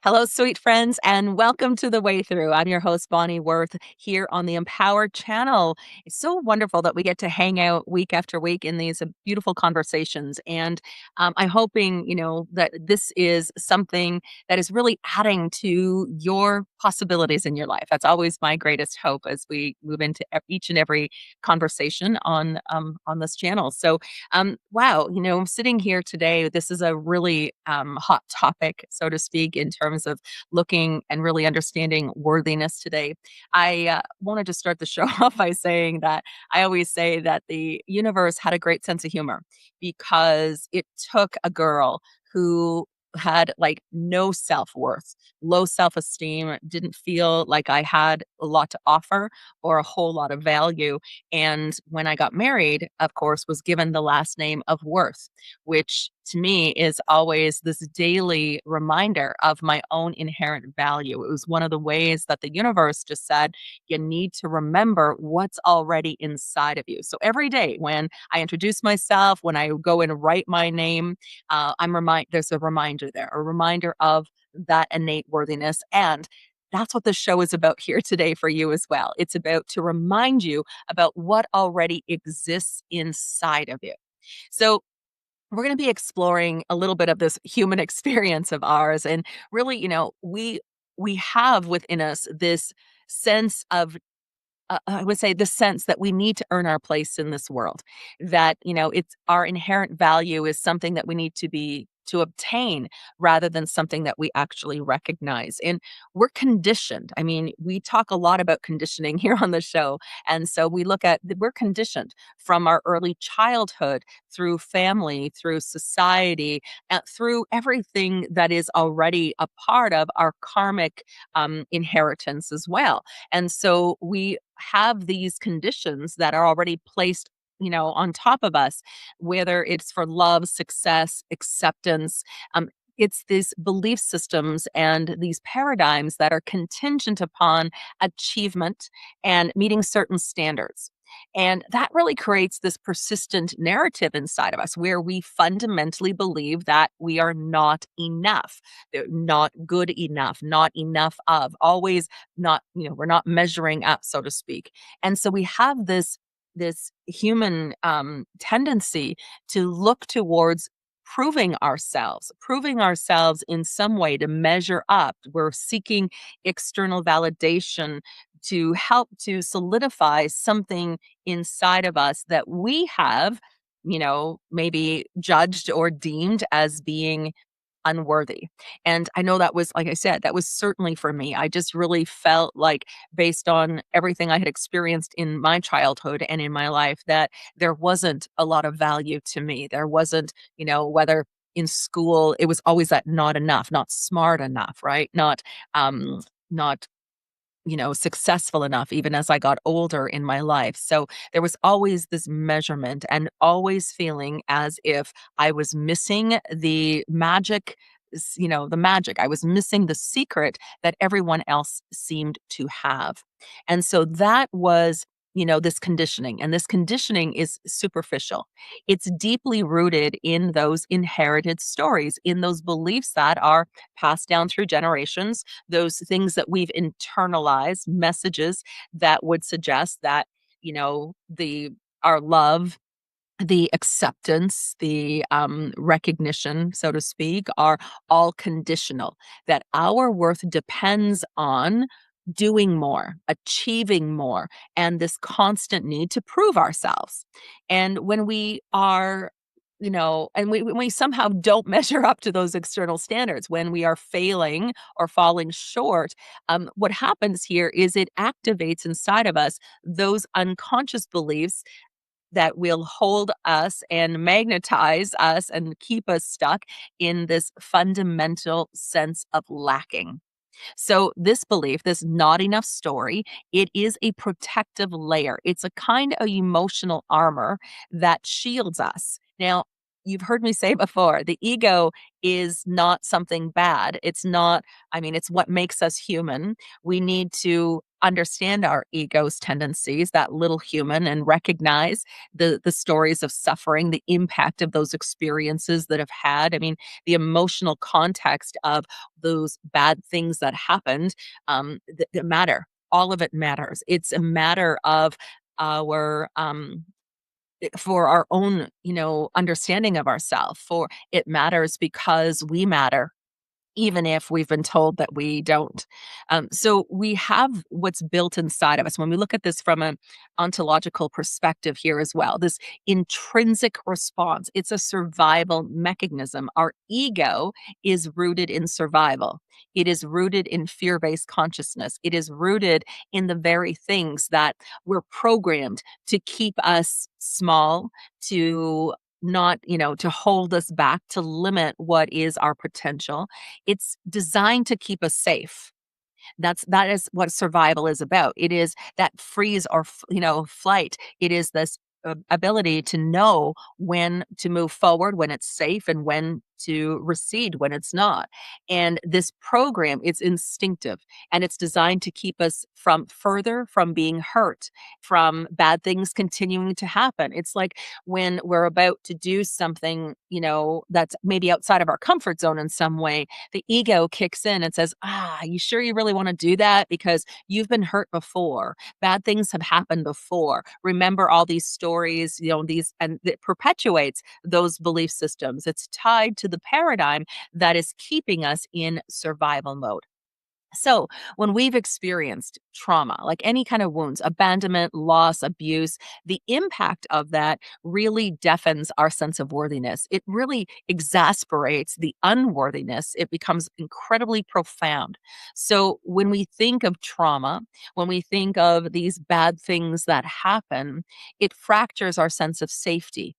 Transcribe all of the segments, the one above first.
Hello, sweet friends, and welcome to The Way Through. I'm your host, Bonnie Worth, here on the Empowered channel. It's so wonderful that we get to hang out week after week in these beautiful conversations. And I'm hoping, that this is something that is really adding to your possibilities in your life. That's always my greatest hope as we move into each and every conversation on this channel. So wow, sitting here today, this is a really hot topic, so to speak, in terms of looking and really understanding worthiness today. I wanted to start the show off by saying that I always say that the universe had a great sense of humor because it took a girl who had like no self-worth, low self-esteem, didn't feel like I had a lot to offer or a whole lot of value, and when I got married, of course, was given the last name of Worth, which to me is always this daily reminder of my own inherent value. It was one of the ways that the universe just said, you need to remember what's already inside of you. So every day when I introduce myself, when I go and write my name, there's a reminder there, a reminder of that innate worthiness. And that's what the show is about here today for you as well. It's about to remind you about what already exists inside of you. So, we're going to be exploring a little bit of this human experience of ours, and really, we have within us this sense of I would say the sense that we need to earn our place in this world, that, it's our inherent value is something that we need to obtain rather than something that we actually recognize. And we're conditioned. I mean, we talk a lot about conditioning here on the show. And so we're conditioned from our early childhood through family, through society, through everything that is already a part of our karmic inheritance as well. And so we have these conditions that are already placed on top of us, whether it's for love, success, acceptance. It's these belief systems and these paradigms that are contingent upon achievement and meeting certain standards. And that really creates this persistent narrative inside of us where we fundamentally believe that we are not enough, not good enough, not enough of, always not, we're not measuring up, so to speak. And so we have this human tendency to look towards proving ourselves in some way to measure up. We're seeking external validation to help to solidify something inside of us that we have, maybe judged or deemed as being unworthy. And I know that was, like I said, that was certainly for me. I just really felt like, based on everything I had experienced in my childhood and in my life, that there wasn't a lot of value to me. There wasn't, whether in school, it was always that not enough, not smart enough, right? Not successful enough, even as I got older in my life. So there was always this measurement and always feeling as if I was missing the magic, the magic. I was missing the secret that everyone else seemed to have. And so that was, this conditioning. And this conditioning is superficial. It's deeply rooted in those inherited stories, in those beliefs that are passed down through generations, those things that we've internalized, messages that would suggest that, the our love, the acceptance, the recognition, so to speak, are all conditional, that our worth depends on doing more, achieving more, and this constant need to prove ourselves. And when we are, and when we somehow don't measure up to those external standards, when we are failing or falling short, what happens here is it activates inside of us those unconscious beliefs that will hold us and magnetize us and keep us stuck in this fundamental sense of lacking. So this belief, this not enough story, it is a protective layer. It's a kind of emotional armor that shields us. Now, you've heard me say before, the ego is not something bad. It's not, I mean, it's what makes us human. We need to understand our ego's tendencies, that little human, and recognize the stories of suffering, the impact of those experiences that have had. I mean, the emotional context of those bad things that happened, that matter. All of it matters. It's a matter of our for our own, understanding of ourselves. For it matters because we matter, even if we've been told that we don't. So we have what's built inside of us. When we look at this from an ontological perspective here as well, this intrinsic response, it's a survival mechanism. Our ego is rooted in survival. It is rooted in fear based consciousness. It is rooted in the very things that we're programmed to keep us small, to not, to hold us back, to limit what is our potential. It's designed to keep us safe. That is what survival is about. It is that freeze or flight. It is this ability to know when to move forward when it's safe and when to recede when it's not. And this program, it's instinctive, and it's designed to keep us from further from being hurt, from bad things continuing to happen. It's like when we're about to do something, that's maybe outside of our comfort zone in some way, the ego kicks in and says, you sure you really want to do that? Because you've been hurt before. Bad things have happened before. Remember all these stories, and it perpetuates those belief systems. It's tied to the paradigm that is keeping us in survival mode. So, when we've experienced trauma, like any kind of wounds, abandonment, loss, abuse, the impact of that really deafens our sense of worthiness. It really exasperates the unworthiness. It becomes incredibly profound. So, when we think of trauma, when we think of these bad things that happen, it fractures our sense of safety.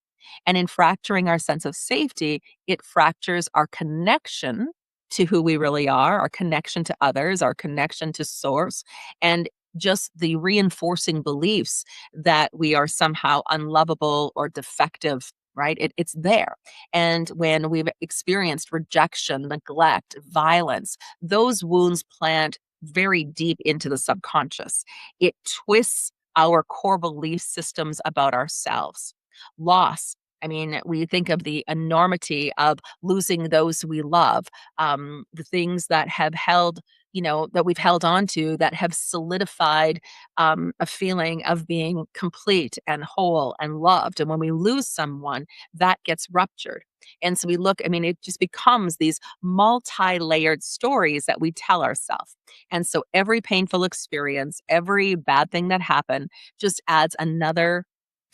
And in fracturing our sense of safety, it fractures our connection to who we really are, our connection to others, our connection to source, and just the reinforcing beliefs that we are somehow unlovable or defective, right? It's there. And when we've experienced rejection, neglect, violence, those wounds plant very deep into the subconscious. It twists our core belief systems about ourselves. Loss. I mean, we think of the enormity of losing those we love, the things that have held, that we've held on to, that have solidified a feeling of being complete and whole and loved. And when we lose someone, that gets ruptured. And so we look, I mean, it just becomes these multi layered stories that we tell ourselves. And so every painful experience, every bad thing that happened just adds another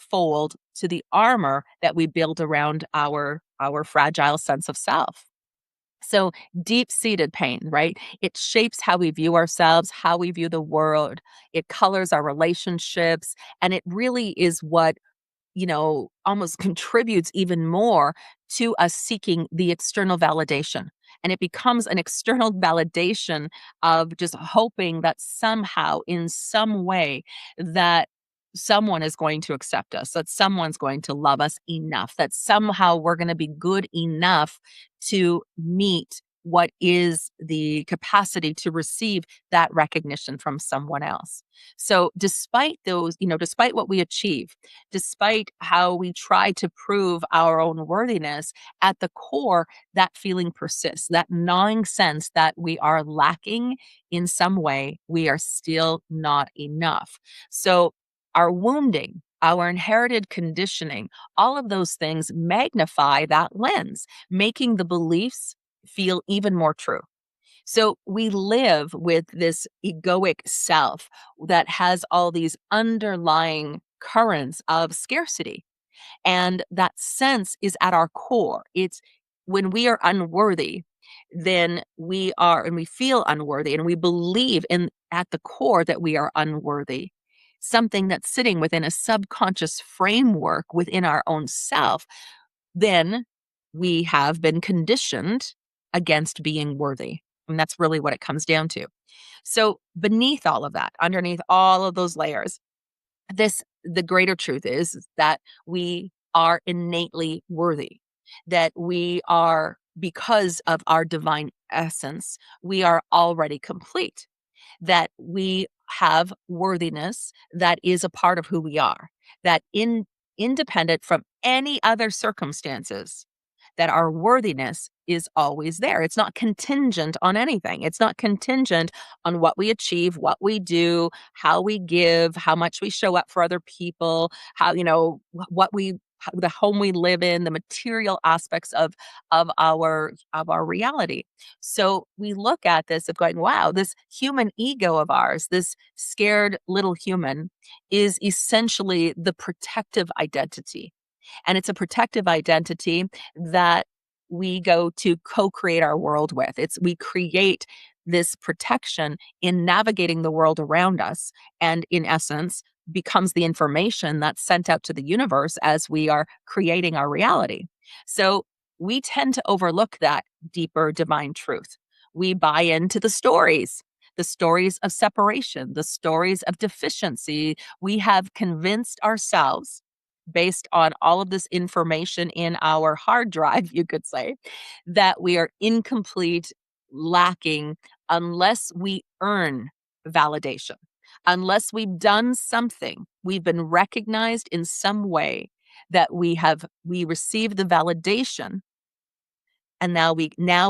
fold to the armor that we build around our fragile sense of self. So deep-seated pain, right? It shapes how we view ourselves, how we view the world. It colors our relationships, and it really is what almost contributes even more to us seeking the external validation. And it becomes an external validation of just hoping that somehow, in some way, that someone is going to accept us, that someone's going to love us enough, that somehow we're going to be good enough to meet what is the capacity to receive that recognition from someone else. So despite those, despite what we achieve, despite how we try to prove our own worthiness, at the core, that feeling persists, that gnawing sense that we are lacking in some way, we are still not enough. So, our wounding, our inherited conditioning, all of those things magnify that lens, making the beliefs feel even more true. So we live with this egoic self that has all these underlying currents of scarcity. And that sense is at our core. It's when we are unworthy, then we are, and we feel unworthy, and we believe in at the core that we are unworthy. Something that's sitting within a subconscious framework within our own self, then we have been conditioned against being worthy. And that's really what it comes down to. So, beneath all of that, underneath all of those layers, the greater truth is that we are innately worthy, that we are, because of our divine essence, we are already complete. that we have worthiness that is a part of who we are, that independent from any other circumstances, that our worthiness is always there. It's not contingent on anything. It's not contingent on what we achieve, what we do, how we give, how much we show up for other people, how, what we the home we live in, the material aspects of our reality. So we look at this of going, wow, this human ego of ours, this scared little human, is essentially the protective identity, and it's a protective identity that we go to co-create our world with. We create this protection in navigating the world around us, and in essence becomes the information that's sent out to the universe as we are creating our reality. So we tend to overlook that deeper divine truth. We buy into the stories of separation, the stories of deficiency. We have convinced ourselves, based on all of this information in our hard drive, you could say, that we are incomplete, lacking, unless we earn validation, unless we've done something, we've been recognized in some way, that we receive the validation, and now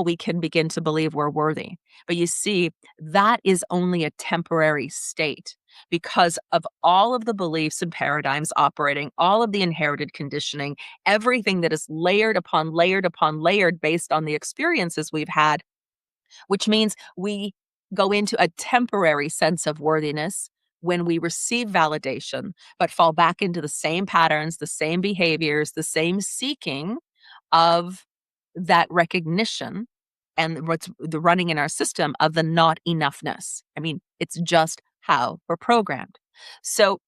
we can begin to believe we're worthy. But you see, that is only a temporary state, because of all of the beliefs and paradigms operating, all of the inherited conditioning, everything that is layered upon layered upon layered based on the experiences we've had, which means we go into a temporary sense of worthiness when we receive validation, but fall back into the same patterns, the same behaviors, the same seeking of that recognition, and what's the running in our system of the not enoughness. I mean, it's just how we're programmed. So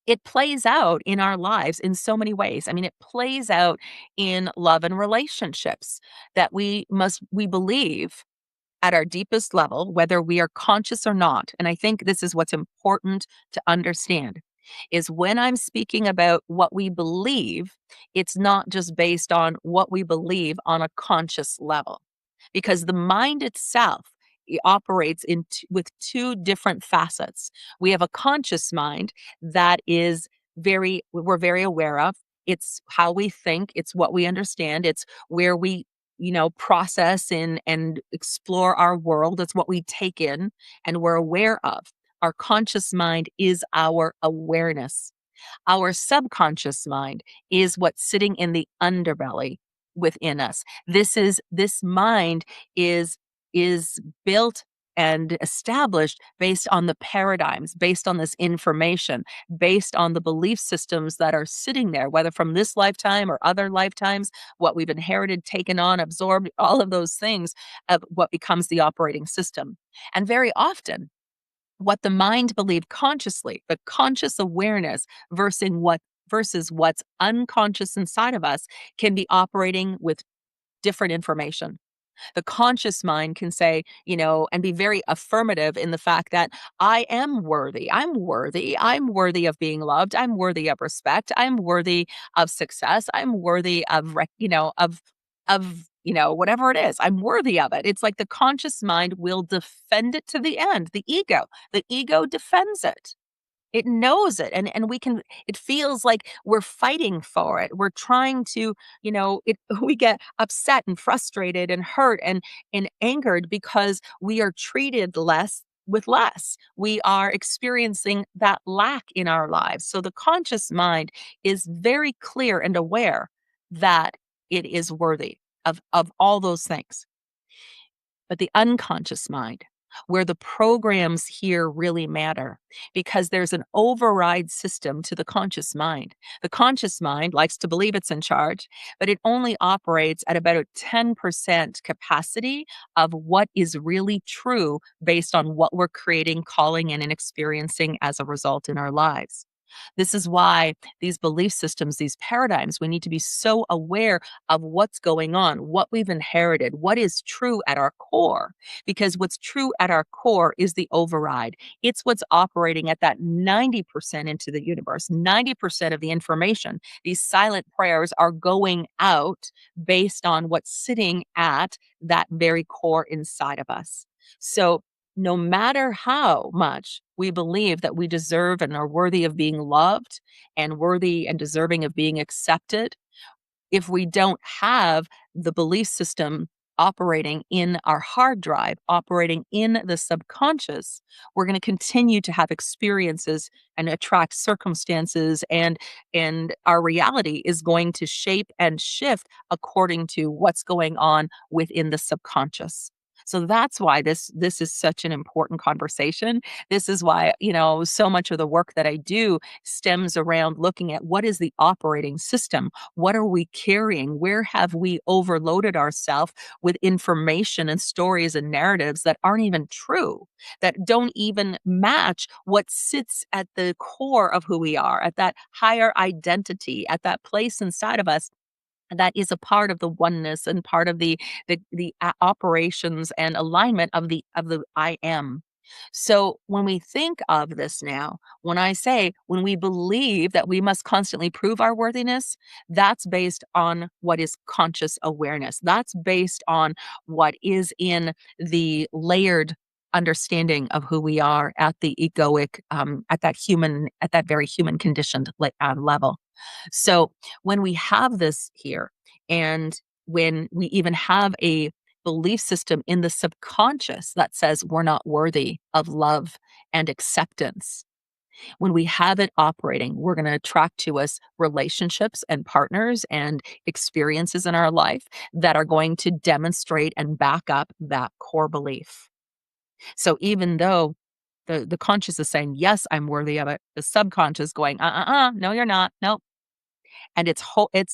it plays out in our lives in so many ways. I mean, it plays out in love and relationships, that we believe at our deepest level, whether we are conscious or not. And I think this is what's important to understand, is when I'm speaking about what we believe, it's not just based on what we believe on a conscious level, because the mind itself operates with two different facets. We have a conscious mind that is we're very aware of. It's how we think, it's what we understand, it's where we process and explore our world. It's what we take in and we're aware of. Our conscious mind is our awareness. Our subconscious mind is what's sitting in the underbelly within us. This mind is built and established based on the paradigms, based on this information, based on the belief systems that are sitting there, whether from this lifetime or other lifetimes, what we've inherited, taken on, absorbed, all of those things of what becomes the operating system. And very often, what the mind believed consciously, the conscious awareness versus what's unconscious inside of us, can be operating with different information. The conscious mind can say, and be very affirmative in the fact that I am worthy. I'm worthy. I'm worthy of being loved. I'm worthy of respect. I'm worthy of success. I'm worthy of, whatever it is. I'm worthy of it. It's like the conscious mind will defend it to the end. The ego defends it. It knows it, and it feels like we're fighting for it. We're trying to, we get upset and frustrated and hurt and angered because we are treated less with less. We are experiencing that lack in our lives. So the conscious mind is very clear and aware that it is worthy of all those things. But the unconscious mind, where the programs here really matter, because there's an override system to the conscious mind. The conscious mind likes to believe it's in charge, but it only operates at about a 10% capacity of what is really true based on what we're creating, calling in, and experiencing as a result in our lives. This is why these belief systems, these paradigms, we need to be so aware of what's going on, what we've inherited, what is true at our core. Because what's true at our core is the override. It's what's operating at that 90% into the universe, 90% of the information. These silent prayers are going out based on what's sitting at that very core inside of us. So no matter how much we believe that we deserve and are worthy of being loved and worthy and deserving of being accepted, if we don't have the belief system operating in our hard drive, operating in the subconscious, we're going to continue to have experiences and attract circumstances, and our reality is going to shape and shift according to what's going on within the subconscious. So that's why this is such an important conversation. This is why, so much of the work that I do stems around looking at what is the operating system. What are we carrying? Where have we overloaded ourselves with information and stories and narratives that aren't even true, that don't even match what sits at the core of who we are, at that higher identity, at that place inside of us that is a part of the oneness and part of the operations and alignment of the I am. So when we think of this now, when we believe that we must constantly prove our worthiness, that's based on what is conscious awareness. That's based on what is in the layered understanding of who we are at the egoic, at that very human conditioned level. So when we have this here, and when we even have a belief system in the subconscious that says we're not worthy of love and acceptance, when we have it operating, we're going to attract to us relationships and partners and experiences in our life that are going to demonstrate and back up that core belief. So even though the conscious is saying, yes, I'm worthy of it, the subconscious going, no, you're not. No, and it's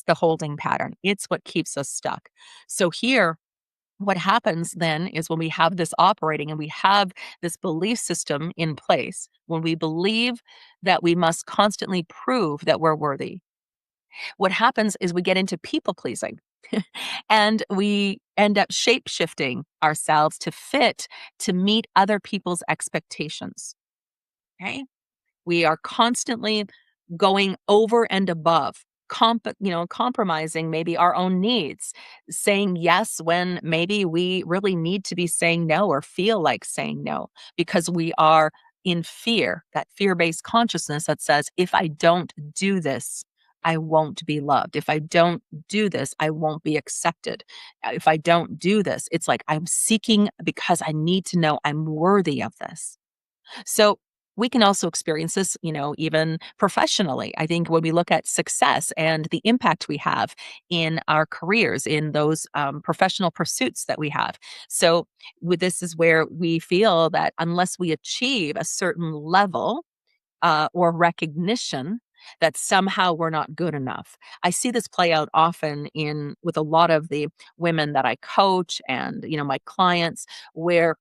the holding pattern. It's what keeps us stuck. So here, what happens then is when we have this operating and we have this belief system in place, when we believe that we must constantly prove that we're worthy, what happens is we get into people pleasing. And we end up shape shifting ourselves to fit to meet other people's expectations. Okay. We are constantly going over and above, compromising maybe our own needs, saying yes when maybe we really need to be saying no or feel like saying no because we are in fear, that fear based consciousness that says, if I don't do this, I won't be loved. If I don't do this, I won't be accepted. If I don't do this, it's like I'm seeking because I need to know I'm worthy of this. So we can also experience this, even professionally. I think when we look at success and the impact we have in our careers, in those professional pursuits that we have. So with this is where we feel that unless we achieve a certain level or recognition, that somehow we're not good enough. I see this play out often in with a lot of the women that I coach and my clients, where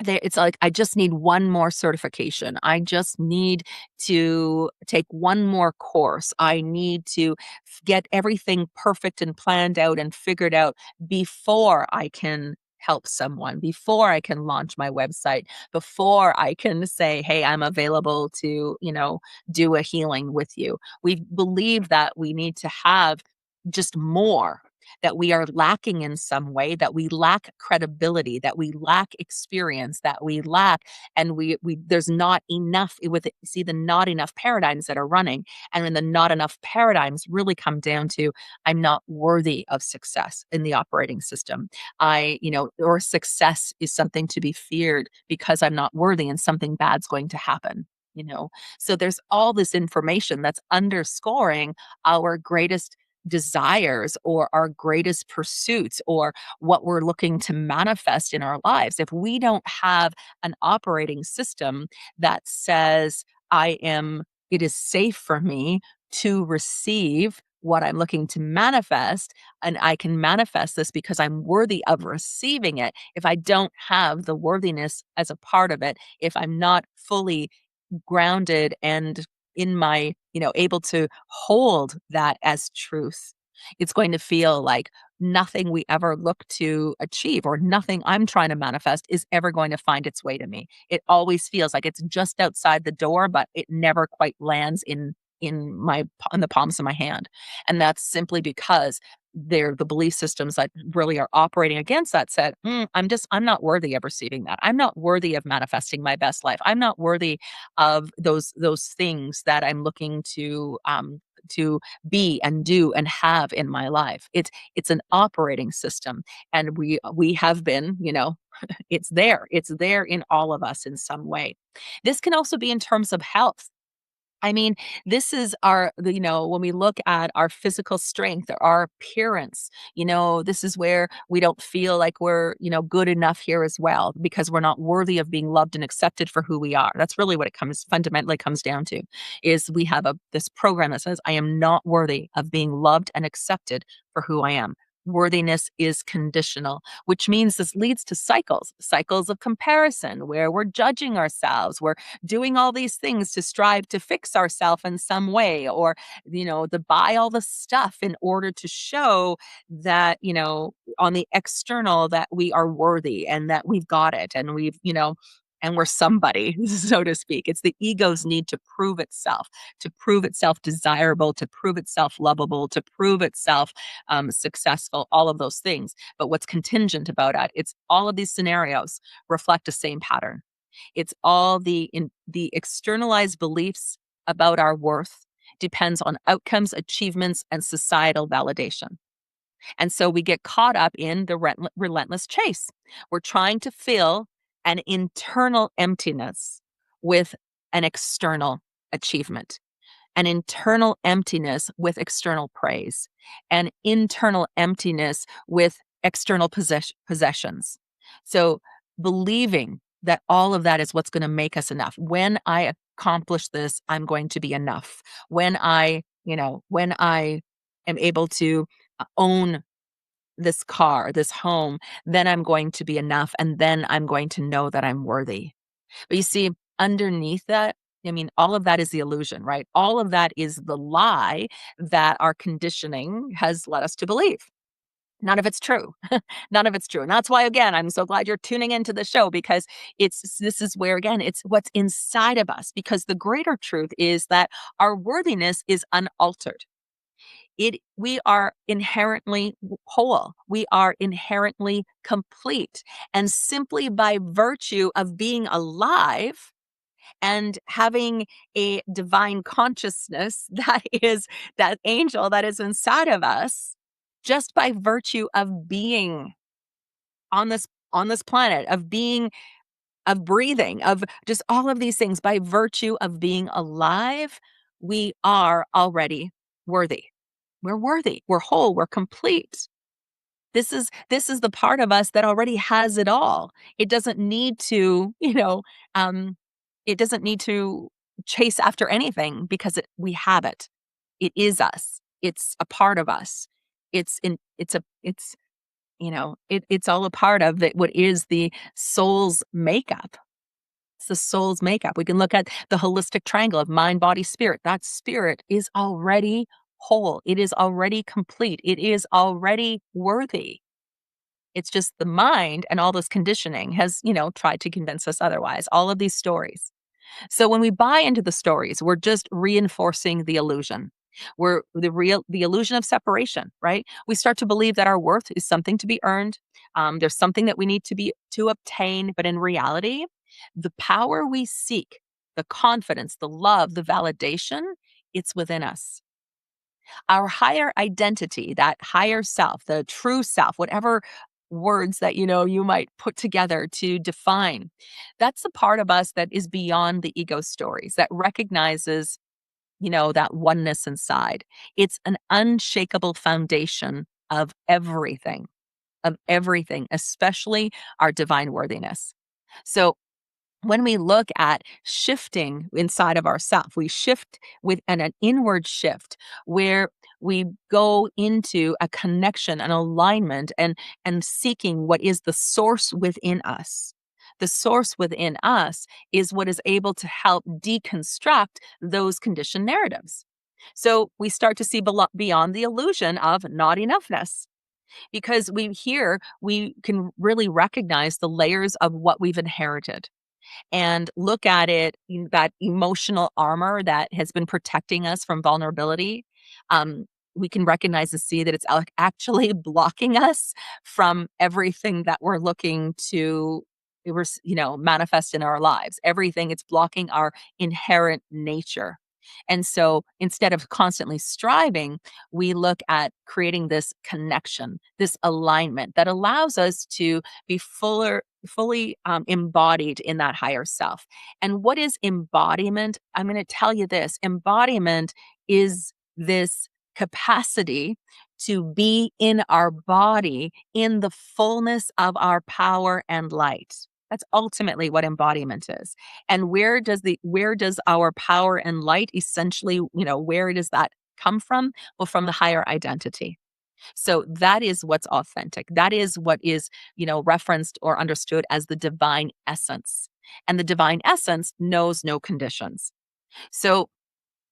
it's like, I just need one more certification. I just need to take one more course. I need to get everything perfect and planned out and figured out before I can help someone, before I can launch my website, before I can say, hey, I'm available to, do a healing with you. We believe that we need to have just more, that we are lacking in some way, that we lack credibility, that we lack experience, that we lack, and we there's not enough with it. See the not enough paradigms that are running, and when the not enough paradigms really come down to, I'm not worthy of success in the operating system. Or success is something to be feared because I'm not worthy and something bad's going to happen. You know, so there's all this information that's underscoring our greatest desires or our greatest pursuits or what we're looking to manifest in our lives. If we don't have an operating system that says, it is safe for me to receive what I'm looking to manifest, and I can manifest this because I'm worthy of receiving it. If I don't have the worthiness as a part of it, if I'm not fully grounded and in my, able to hold that as truth, it's going to feel like nothing we ever look to achieve or nothing I'm trying to manifest is ever going to find its way to me. It always feels like it's just outside the door, but it never quite lands in the palms of my hand. And that's simply because they're the belief systems that really are operating against that said, I'm not worthy of receiving that. I'm not worthy of manifesting my best life. I'm not worthy of those things that I'm looking to be and do and have in my life. It's an operating system, and we have been, it's there in all of us in some way. This can also be in terms of health. I mean, this is when we look at our physical strength or our appearance, this is where we don't feel like we're, good enough here as well because we're not worthy of being loved and accepted for who we are. That's really what it fundamentally comes down to is we have this program that says, I am not worthy of being loved and accepted for who I am. Worthiness is conditional, which means this leads to cycles of comparison where we're judging ourselves. We're doing all these things to strive to fix ourselves in some way or to buy all the stuff in order to show that on the external that we are worthy and that we've got it and and we're somebody so to speak. It's the ego's need to prove itself desirable, to prove itself lovable, to prove itself successful, all of those things. But what's contingent about it, it's all of these scenarios reflect the same pattern. It's all the externalized beliefs about our worth depends on outcomes, achievements, and societal validation. And so we get caught up in the relentless chase. We're trying to fill an internal emptiness with an external achievement, an internal emptiness with external praise, an internal emptiness with external possessions. So believing that all of that is what's going to make us enough. When I accomplish this, I'm going to be enough. When I am able to own this car, this home, then I'm going to be enough. And then I'm going to know that I'm worthy. But you see, underneath that, I mean, all of that is the illusion, right? All of that is the lie that our conditioning has led us to believe. None of it's true. None of it's true. And that's why, again, I'm so glad you're tuning into the show because this is where, again, it's what's inside of us. Because the greater truth is that our worthiness is unaltered. We are inherently whole. We are inherently complete. And simply by virtue of being alive, and having a divine consciousness that is that angel that is inside of us just by virtue of being on this planet, of breathing, of just all of these things by virtue of being alive, we are already worthy. We're worthy, we're whole, we're complete. This is the part of us that already has it all. It doesn't need to, it doesn't need to chase after anything because we have it. It is us. It's a part of us. It's all a part of what is the soul's makeup. It's the soul's makeup. We can look at the holistic triangle of mind, body, spirit. That spirit is already whole. It is already complete. It is already worthy. It's just the mind and all this conditioning has, tried to convince us otherwise. All of these stories. So when we buy into the stories, we're just reinforcing the illusion. We're the illusion of separation, right? We start to believe that our worth is something to be earned. There's something that we need to obtain, but in reality, the power we seek, the confidence, the love, the validation, it's within us. Our higher identity, that higher self, the true self, whatever words that you might put together to define, that's the part of us that is beyond the ego stories, that recognizes that oneness inside. It's an unshakable foundation of everything, especially our divine worthiness. So when we look at shifting inside of ourself, we shift with an inward shift where we go into a connection, an alignment, and seeking what is the source within us. The source within us is what is able to help deconstruct those conditioned narratives. So we start to see beyond the illusion of not enoughness because we can really recognize the layers of what we've inherited. and look at it, that emotional armor that has been protecting us from vulnerability, um, we can recognize and see that it's actually blocking us from everything that we're looking to manifest in our lives. Everything, it's blocking our inherent nature. And so instead of constantly striving, we look at creating this connection, this alignment that allows us to be fully embodied in that higher self. And what is embodiment? I'm going to tell you this: embodiment is this capacity to be in our body in the fullness of our power and light. That's ultimately what embodiment is. And where does our power and light essentially, where does that come from? Well, from the higher identity. So that is what's authentic. That is what is, referenced or understood as the divine essence. And the divine essence knows no conditions. So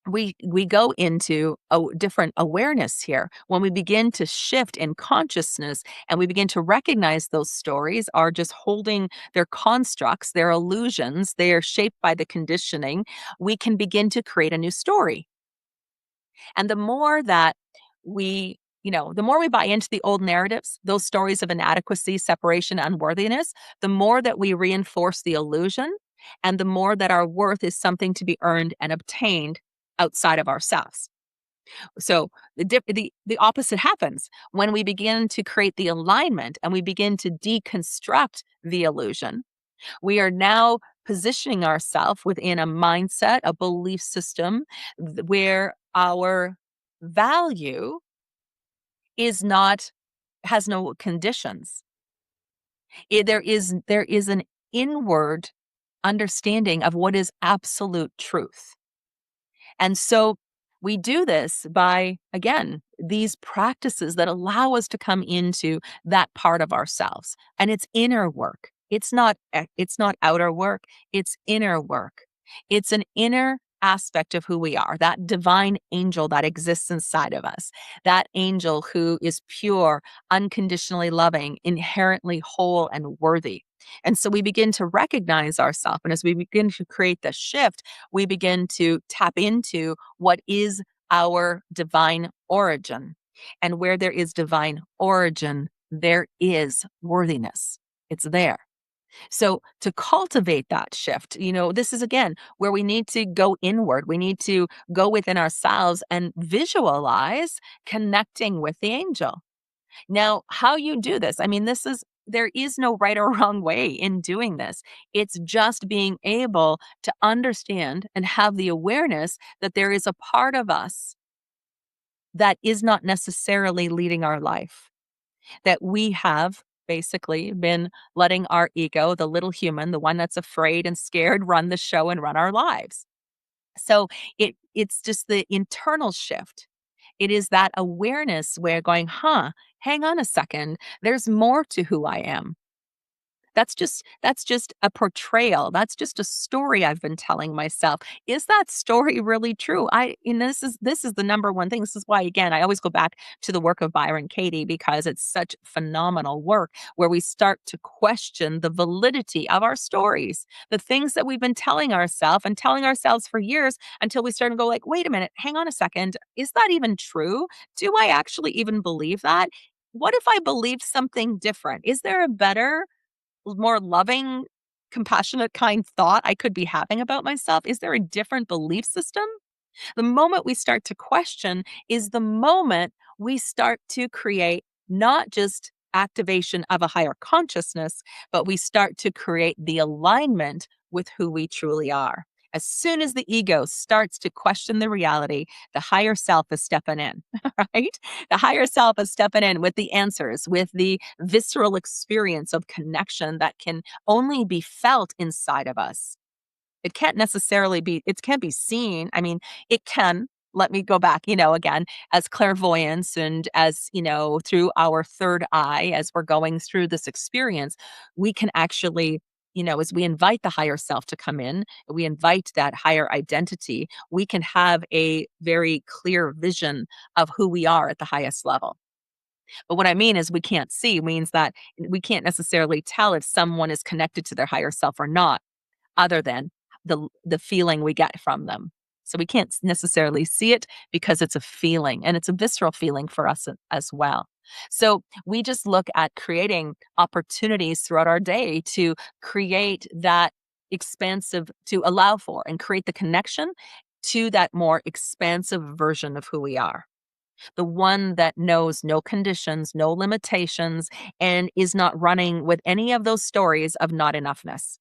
we go into a different awareness here when we begin to shift in consciousness, and we begin to recognize those stories are just holding their constructs, their illusions, they are shaped by the conditioning. We can begin to create a new story. And the more that the more we buy into the old narratives, those stories of inadequacy, separation, unworthiness, the more that we reinforce the illusion, and the more that our worth is something to be earned and obtained outside of ourselves. So the opposite happens when we begin to create the alignment and we begin to deconstruct the illusion. We are now positioning ourselves within a mindset, a belief system where our value is not has no conditions. There is an inward understanding of what is absolute truth. And so we do this by, again, these practices that allow us to come into that part of ourselves. And it's inner work. It's not outer work, it's inner work. It's an inner aspect of who we are, that divine angel that exists inside of us, that angel who is pure, unconditionally loving, inherently whole and worthy. And so we begin to recognize ourselves. And as we begin to create the shift, we begin to tap into what is our divine origin. And where there is divine origin, there is worthiness. It's there. So to cultivate that shift, this is again where we need to go inward. We need to go within ourselves and visualize connecting with the angel. Now, how you do this, I mean, there is no right or wrong way in doing this. It's just being able to understand and have the awareness that there is a part of us that is not necessarily leading our life, that we have basically been letting our ego, the little human, the one that's afraid and scared, run the show and run our lives. So it's just the internal shift. It is that awareness where going, hang on a second, there's more to who I am. That's just a portrayal. That's just a story I've been telling myself. Is that story really true? This is the number one thing. This is why, again, I always go back to the work of Byron Katie, because it's such phenomenal work where we start to question the validity of our stories, the things that we've been telling ourselves and telling ourselves for years, until we start to go like, wait a minute, hang on a second. Is that even true? Do I actually even believe that? What if I believed something different? Is there a better, more loving, compassionate, kind thought I could be having about myself? Is there a different belief system? The moment we start to question is the moment we start to create not just activation of a higher conscissness, but we start to create the alignment with who we truly are. As soon as the ego starts to question the reality, the higher self is stepping in, right? The higher self is stepping in with the answers, with the visceral experience of connection that can only be felt inside of us. It can't be seen. I mean, it can. Let me go back, again, as clairvoyance and as, through our third eye, as we're going through this experience, we can actually, as we invite the higher self to come in, we invite that higher identity, we can have a very clear vision of who we are at the highest level. But what I mean is we can't see means that we can't necessarily tell if someone is connected to their higher self or not, other than the feeling we get from them. So we can't necessarily see it because it's a feeling, and it's a visceral feeling for us as well. So we just look at creating opportunities throughout our day to create that expansive, to allow for and create the connection to that more expansive version of who we are, the one that knows no conditions, no limitations, and is not running with any of those stories of not enoughness.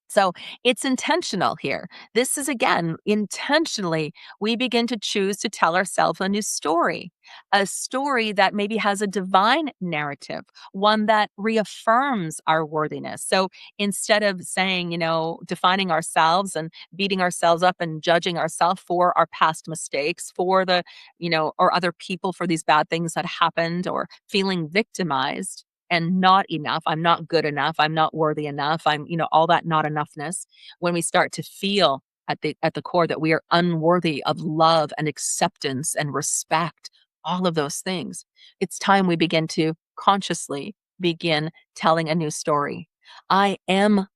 So it's intentional here. This is again, intentionally, we begin to choose to tell ourselves a new story, a story that maybe has a divine narrative, one that reaffirms our worthiness. So instead of saying, defining ourselves and beating ourselves up and judging ourselves for our past mistakes, for or other people for these bad things that happened, or feeling victimized and not enough. I'm not good enough. I'm not worthy enough. All that not enoughness. When we start to feel at the core that we are unworthy of love and acceptance and respect, all of those things, it's time we begin to consciously begin telling a new story. I am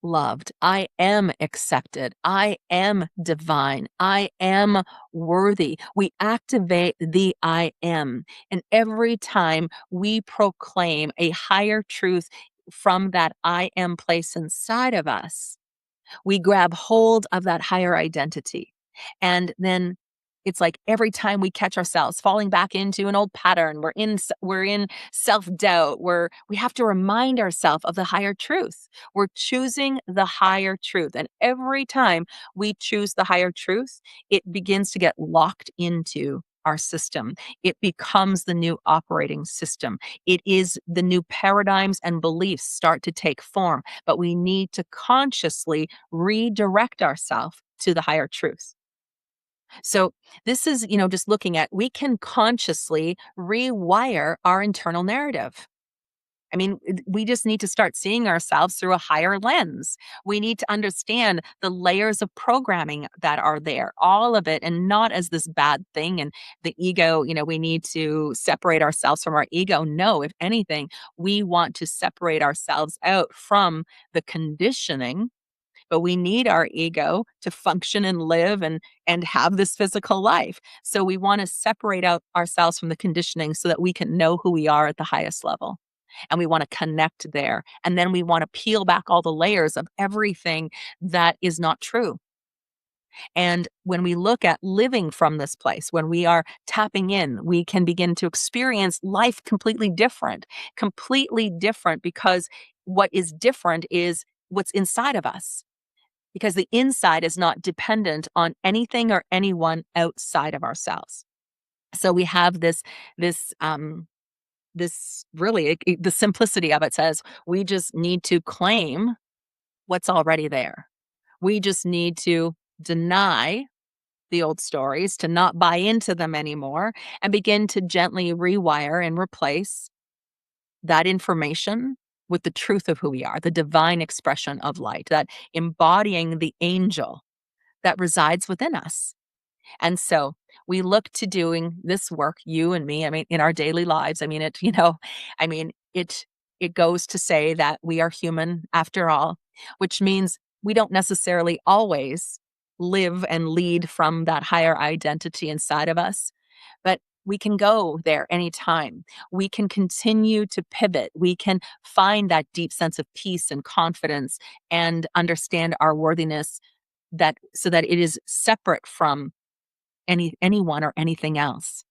loved. I am accepted. I am divine. I am worthy. We activate the I am. And every time we proclaim a higher truth from that I am place inside of us, we grab hold of that higher identity. And then it's like every time we catch ourselves falling back into an old pattern, we're in self-doubt, we have to remind ourselves of the higher truth. We're choosing the higher truth. And every time we choose the higher truth, it begins to get locked into our system. It becomes the new operating system. It is the new paradigms and beliefs start to take form, but we need to consciously redirect ourselves to the higher truth. So this is, just looking at, we can consciously rewire our internal narrative. I mean, we just need to start seeing ourselves through a higher lens. We need to understand the layers of programming that are there, all of it, and not as this bad thing. And the ego, we need to separate ourselves from our ego. No, if anything, we want to separate ourselves out from the conditioning, but we need our ego to function and live and have this physical life. So we want to separate out ourselves from the conditioning so that we can know who we are at the highest level. And we want to connect there. And then we want to peel back all the layers of everything that is not true. And when we look at living from this place, when we are tapping in, we can begin to experience life completely different, because what is different is what's inside of us, because the inside is not dependent on anything or anyone outside of ourselves. So we have this really, the simplicity of it says we just need to claim what's already there. We just need to deny the old stories, to not buy into them anymore, and begin to gently rewire and replace that information with the truth of who we are, the divine expression of light, that embodying the angel that resides within us. And so we look to doing this work, you and me, I mean, in our daily lives. I mean, it goes to say that we are human after all, which means we don't necessarily always live and lead from that higher identity inside of us, but we can go there anytime. We can continue to pivot. We can find that deep sense of peace and confidence and understand our worthiness, that so that it is separate from anyone or anything else.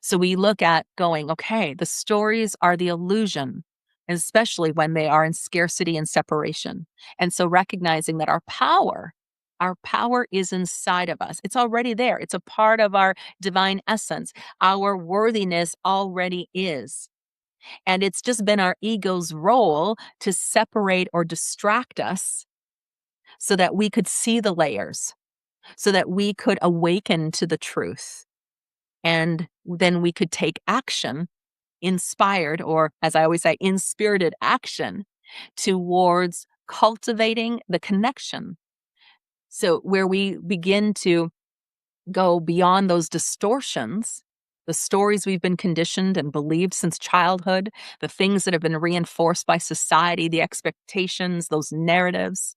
So we look at going, okay, the stories are the illusion, especially when they are in scarcity and separation. And so recognizing that our power is inside of us. It's already there. It's a part of our divine essence. Our worthiness already is. And it's just been our ego's role to separate or distract us so that we could see the layers, so that we could awaken to the truth. And then we could take action, inspired, or as I always say, inspirited action towards cultivating the connection. So where we begin to go beyond those distortions, the stories we've been conditioned and believed since childhood, the things that have been reinforced by society, the expectations, those narratives,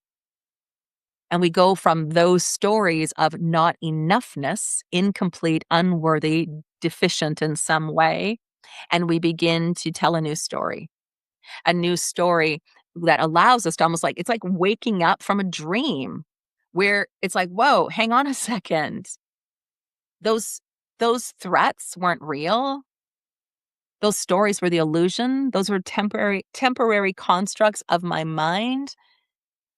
And we go from those stories of not enoughness, incomplete, unworthy, deficient in some way, and we begin to tell a new story that allows us to almost like it's like waking up from a dream where it's like, whoa, hang on a second. Those those threats weren't real. Those stories were the illusion. Those were temporary constructs of my mind,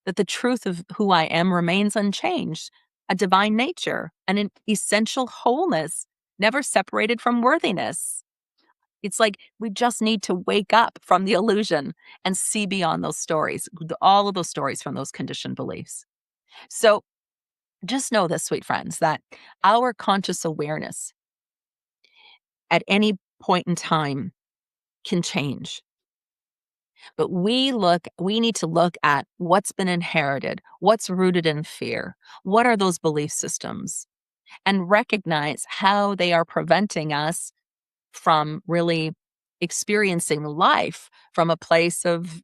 that the truth of who I am remains unchanged, a divine nature, an essential wholeness, never separated from worthiness. It's like we just need to wake up from the illusion and see beyond those stories, all of those stories from those conditioned beliefs. So just know this, sweet friends, that our conscious awareness at any point in time can change. But we need to look at what's been inherited, what's rooted in fear, what are those belief systems, and recognize how they are preventing us from really experiencing life from a place of,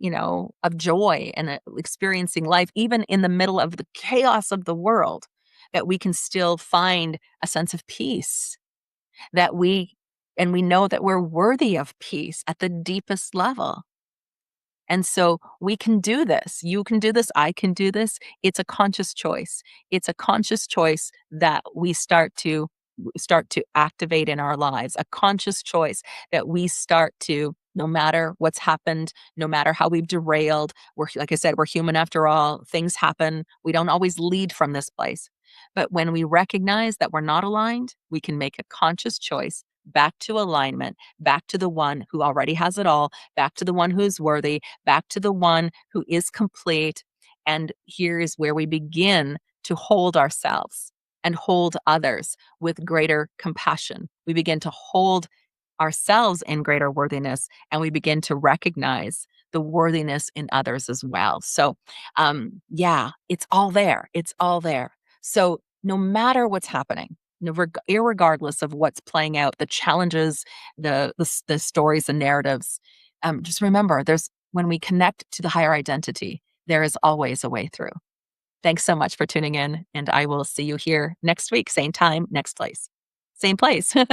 of joy and experiencing life even in the middle of the chaos of the world, that we can still find a sense of peace, that we know that we're worthy of peace at the deepest level. And so we can do this. You can do this. I can do this. It's a conscious choice. It's a conscious choice that we start to activate in our lives, a conscious choice that we start to, no matter what's happened, no matter how we've derailed, we're, like I said, we're human after all. Things happen. We don't always lead from this place. But when we recognize that we're not aligned, we can make a conscious choice back to alignment, back to the one who already has it all, back to the one who is worthy, back to the one who is complete. And here is where we begin to hold ourselves and hold others with greater compassion. We begin to hold ourselves in greater worthiness, and we begin to recognize the worthiness in others as well. So, yeah, it's all there. It's all there. So, no matter what's happening, irregardless of what's playing out, the challenges, the stories and narratives, just remember, there's when we connect to the higher identity, there is always a way through. Thanks so much for tuning in, and I will see you here next week, same time, next place, same place.